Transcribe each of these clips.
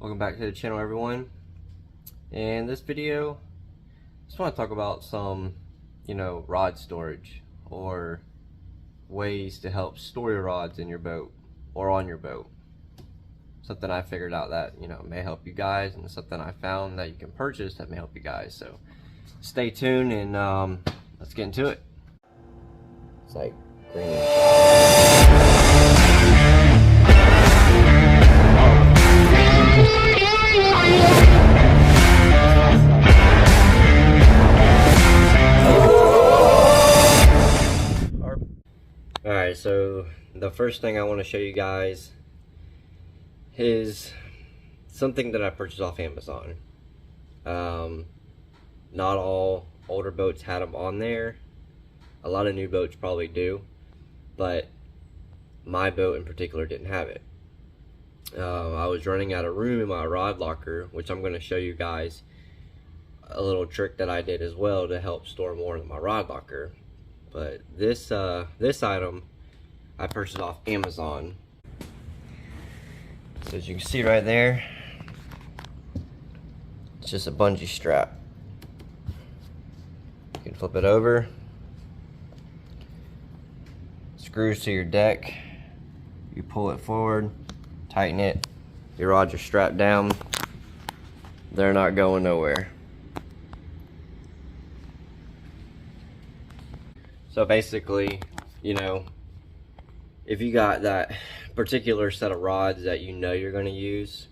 Welcome back to the channel, everyone. In this video, I just want to talk about some, rod storage or ways to help store your rods in your boat or on your boat. Something I figured out that, may help you guys, and something I found that you can purchase that may help you guys. So stay tuned and let's get into it. It's like green. Alright, so the first thing I want to show you guys is something that I purchased off Amazon. Not all older boats had them on there. A lot of new boats probably do, but my boat in particular didn't have it. I was running out of room in my rod locker, which I'm going to show you guys a little trick that I did as well to help store more in my rod locker. But this item I purchased off Amazon. So as you can see right there, it's just a bungee strap. You can flip it over. Screws to your deck. You pull it forward, tighten it. Your rods are strapped down. They're not going nowhere. So basically, if you got that particular set of rods that you're going to use,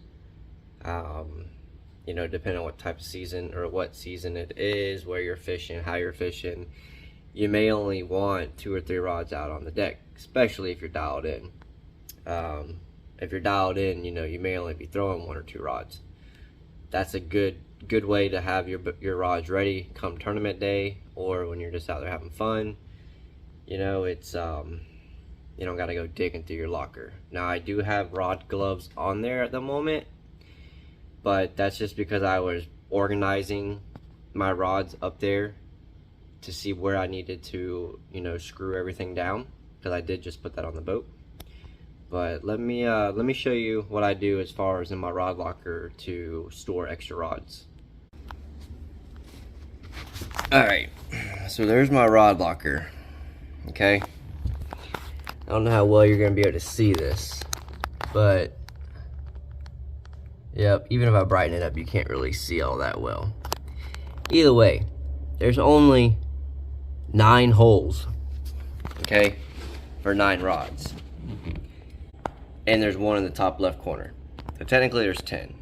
depending on what type of season or what season it is, where you're fishing, how you're fishing, you may only want 2 or 3 rods out on the deck, especially if you're dialed in. If you're dialed in, you may only be throwing 1 or 2 rods. That's a good way to have your rods ready come tournament day, or when you're just out there having fun. It's you don't gotta go digging through your locker. Now I do have rod gloves on there at the moment, but that's just because I was organizing my rods up there to see where I needed to screw everything down, because I did just put that on the boat. But let me show you what I do as far as in my rod locker to store extra rods. Alright, so there's my rod locker. Okay, I don't know how well you're gonna be able to see this, but yep, even if I brighten it up, you can't really see all that well. Either way, there's only 9 holes, okay, for 9 rods, and there's 1 in the top left corner, so technically there's 10.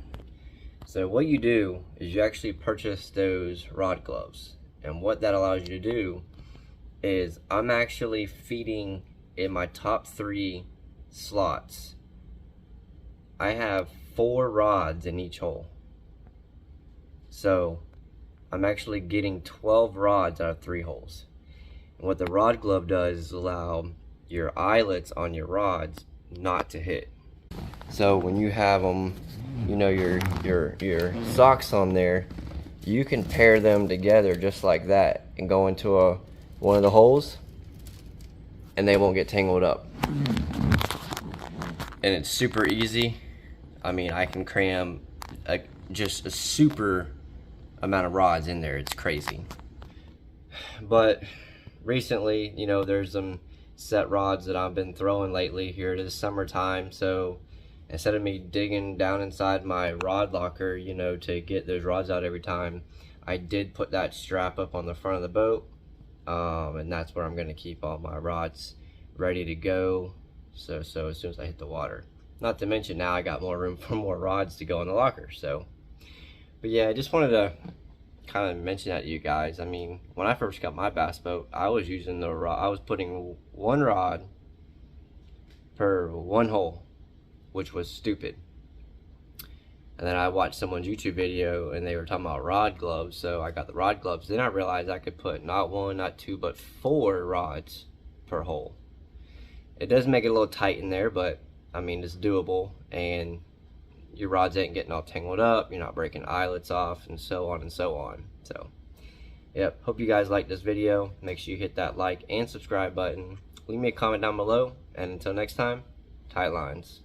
So what you do is you actually purchase those rod gloves, and what that allows you to do is I'm actually feeding in my top 3 slots. I have 4 rods in each hole. So I'm actually getting 12 rods out of 3 holes. And what the rod glove does is allow your eyelets on your rods not to hit. So when you have them, your socks on there, you can pair them together just like that and go into one of the holes, and they won't get tangled up. And it's super easy. I mean, I can cram just a super amount of rods in there. It's crazy. But recently, there's some set rods that I've been throwing lately. Here it is summertime, so instead of me digging down inside my rod locker, to get those rods out every time, I did put that strap up on the front of the boat. And that's where I'm going to keep all my rods ready to go, so as soon as I hit the water. Not to mention now I got more room for more rods to go in the locker. So, but yeah, I just wanted to kind of mention that to you guys. I mean, when I first got my bass boat, I was using I was putting 1 rod per 1 hole, which was stupid. And then I watched someone's YouTube video and they were talking about rod gloves, so I got the rod gloves. Then I realized I could put not 1, not 2, but 4 rods per hole. It does make it a little tight in there, but I mean, it's doable, and your rods ain't getting all tangled up, you're not breaking eyelets off, and so on and so on. So, yep, hope you guys like this video. Make sure you hit that like and subscribe button. Leave me a comment down below, and until next time, tight lines.